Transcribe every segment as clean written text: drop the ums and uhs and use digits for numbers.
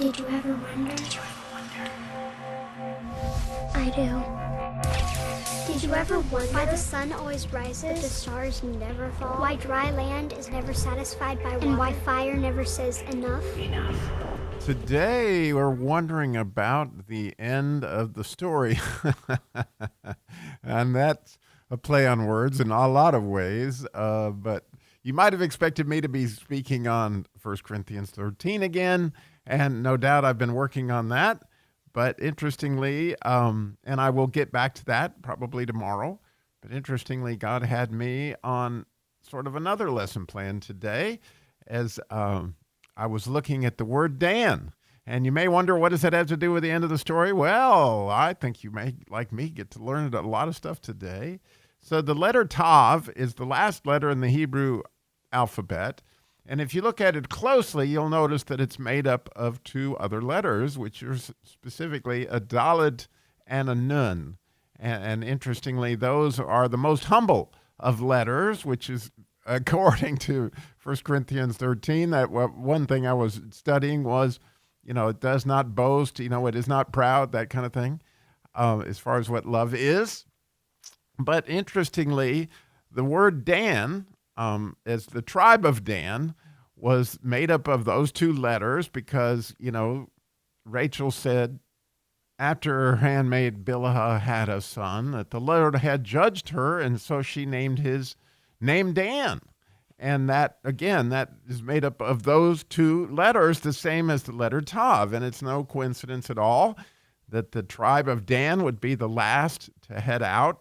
Did you ever wonder? I do. Did you ever wonder why the sun always rises, but the stars never fall? Why dry land is never satisfied by water? And why fire never says enough? Today, we're wondering about the end of the story. And that's a play on words in a lot of ways. But you might have expected me to be speaking on 1 Corinthians 13 again. And no doubt I've been working on that. But interestingly, and I will get back to that probably tomorrow. But interestingly, God had me on sort of another lesson plan today as I was looking at the word Dan. And you may wonder, what does that have to do with the end of the story? Well, I think you may, like me, get to learn a lot of stuff today. So the letter Tav is the last letter in the Hebrew alphabet. And if you look at it closely, you'll notice that it's made up of two other letters, which are specifically a Dalet and a Nun. And interestingly, those are the most humble of letters, which is according to 1 Corinthians 13. That one thing I was studying was, it does not boast, it is not proud, that kind of thing, as far as what love is. But interestingly, the word Dan, as the tribe of Dan, was made up of those two letters because, Rachel said after her handmaid Bilhah had a son that the Lord had judged her, and so she named his name Dan. And that, again, that is made up of those two letters, the same as the letter Tav. And it's no coincidence at all that the tribe of Dan would be the last to head out,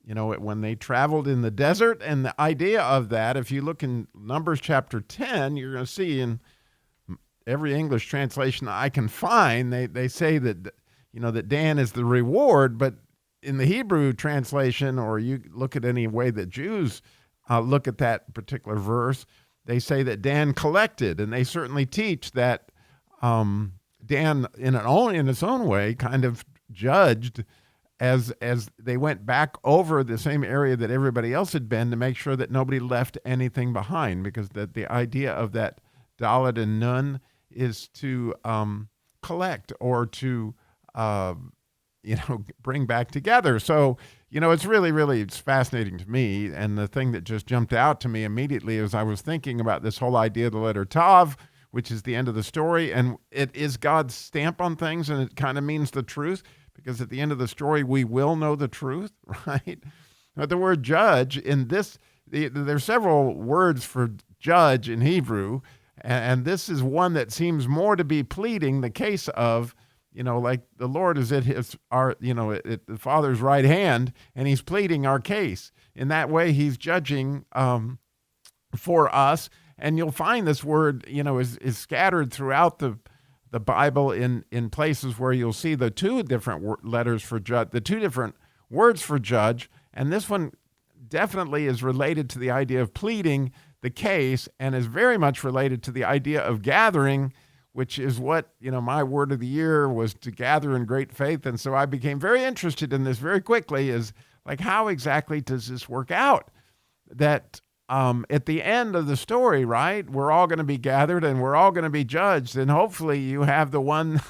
when they traveled in the desert. And the idea of that, if you look in Numbers chapter 10, you're going to see in every English translation I can find, they say that, that Dan is the reward. But in the Hebrew translation, or you look at any way that Jews look at that particular verse, they say that Dan collected, and they certainly teach that Dan, in its own way, kind of judged as they went back over the same area that everybody else had been to make sure that nobody left anything behind, because the idea of that Dalet and Nun is to collect or to bring back together. So, it's really, it's fascinating to me. And the thing that just jumped out to me immediately as I was thinking about this whole idea of the letter Tav, which is the end of the story, and it is God's stamp on things, and it kind of means the truth, because at the end of the story, we will know the truth, right? But the word judge in this, there's several words for judge in Hebrew, and this is one that seems more to be pleading the case of, like the Lord is at at the Father's right hand, and he's pleading our case. In that way, he's judging for us. And you'll find this word, is scattered throughout the Bible in places where you'll see the two different letters for judge, the two different words for judge. And this one definitely is related to the idea of pleading the case, and is very much related to the idea of gathering, which is what, my word of the year was, to gather in great faith. And so I became very interested in this very quickly, is like, how exactly does this work out? That at the end of the story, right, we're all going to be gathered and we're all going to be judged. And hopefully you have the one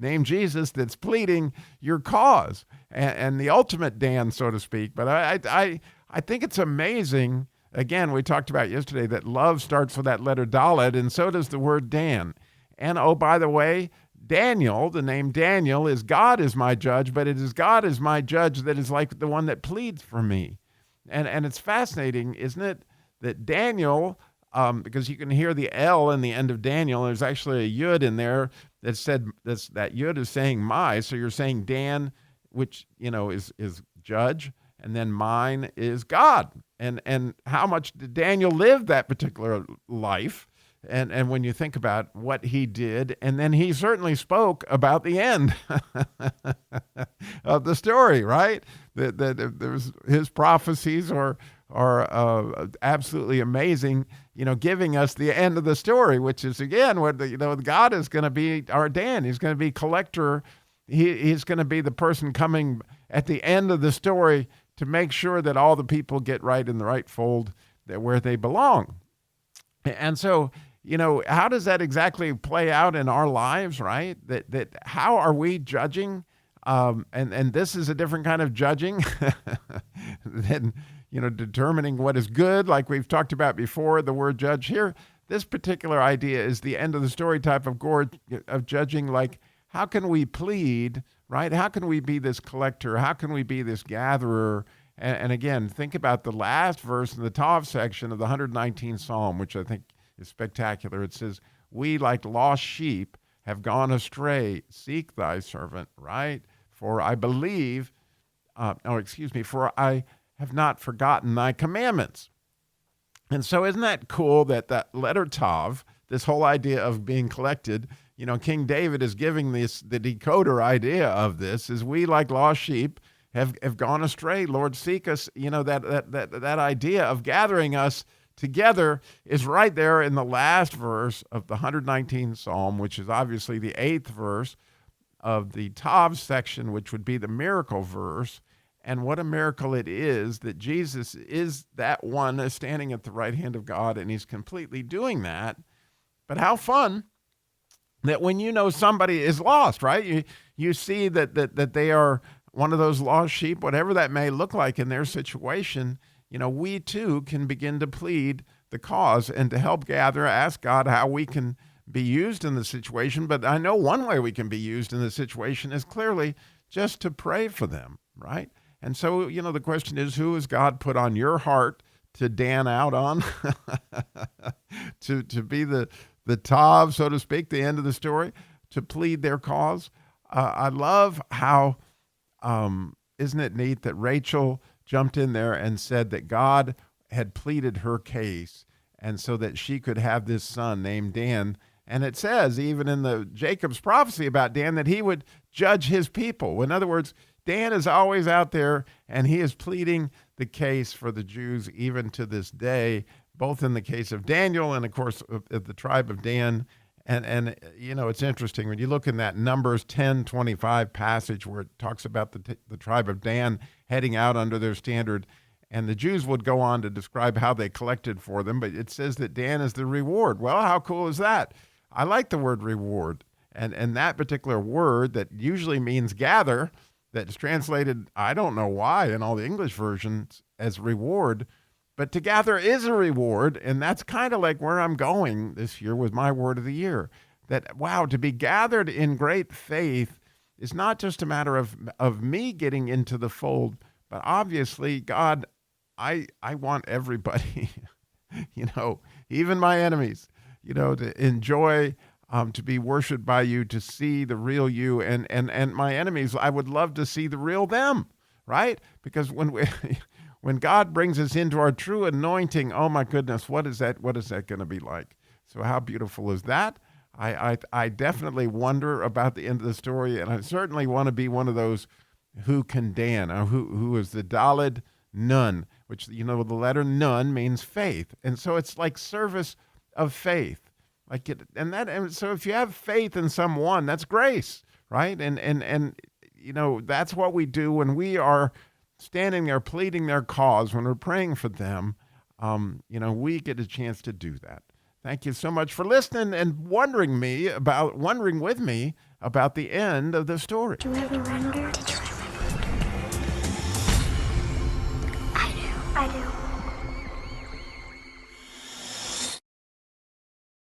named Jesus that's pleading your cause, and the ultimate Dan, so to speak. But I think it's amazing. Again, we talked about yesterday that love starts with that letter Dalet, and so does the word Dan. And, oh, by the way, Daniel, the name Daniel, is God is my judge, but it is God is my judge that is like the one that pleads for me. And it's fascinating, isn't it, that Daniel, because you can hear the L in the end of Daniel, there's actually a Yud in there that said that Yud is saying my, so you're saying Dan, which, is judge, and then mine is God. And how much did Daniel live that particular life? And when you think about what he did, and then he certainly spoke about the end of the story, right? That there's his prophecies are absolutely amazing, giving us the end of the story, which is, again, what God is going to be our Dan. He's going to be collector. He's going to be the person coming at the end of the story to make sure that all the people get right in the right fold, that where they belong. And so, how does that exactly play out in our lives, right? That how are we judging? And this is a different kind of judging than, determining what is good, like we've talked about before, the word judge here. This particular idea is the end of the story type of judging, like how can we plead, right? How can we be this collector? How can we be this gatherer? And again, think about the last verse in the Tav section of the 119th Psalm, which I think is spectacular. It says, we like lost sheep have gone astray. Seek thy servant, right? For I believe, for I have not forgotten thy commandments. And so isn't that cool that letter Tav, this whole idea of being collected, King David is giving the decoder idea of this, is we like lost sheep have gone astray. Lord, seek us. That idea of gathering us together is right there in the last verse of the 119th Psalm, which is obviously the 8th verse of the Tav section, which would be the miracle verse. And what a miracle it is that Jesus is that one standing at the right hand of God, and he's completely doing that. But how fun that when somebody is lost, right? You see that they are one of those lost sheep, whatever that may look like in their situation. We too can begin to plead the cause and to help gather, ask God how we can be used in the situation. But I know one way we can be used in the situation is clearly just to pray for them, right? And so, the question is, who has God put on your heart to Dan out on, to be the Tav, so to speak, the end of the story, to plead their cause? I love how, isn't it neat that Rachel jumped in there and said that God had pleaded her case, and so that she could have this son named Dan. And it says, even in the Jacob's prophecy about Dan, that he would judge his people. In other words, Dan is always out there, and he is pleading the case for the Jews even to this day, both in the case of Daniel and, of course, of the tribe of Dan. And it's interesting when you look in that Numbers 10:25 passage where it talks about the tribe of Dan heading out under their standard, and the Jews would go on to describe how they collected for them, but it says that Dan is the reward. Well, how cool is that? I like the word reward, and that particular word that usually means gather, that's translated, I don't know why, in all the English versions as reward, but to gather is a reward, and that's kind of like where I'm going this year with my word of the year. That, wow, to be gathered in great faith is not just a matter of me getting into the fold, but obviously, God, I want everybody, even my enemies, to enjoy, to be worshiped by you, to see the real you, and my enemies, I would love to see the real them, right? Because when God brings us into our true anointing, oh my goodness, what is that going to be like? So how beautiful is that? I definitely wonder about the end of the story, and I certainly want to be one of those who can Dan, who is the Daled Nun, which, the letter Nun means faith. And so it's like service of faith. And so if you have faith in someone, that's grace, right? And that's what we do when we are standing there pleading their cause, when we're praying for them. We get a chance to do that. Thank you so much for listening and wondering with me about the end of the story. Did you ever wonder?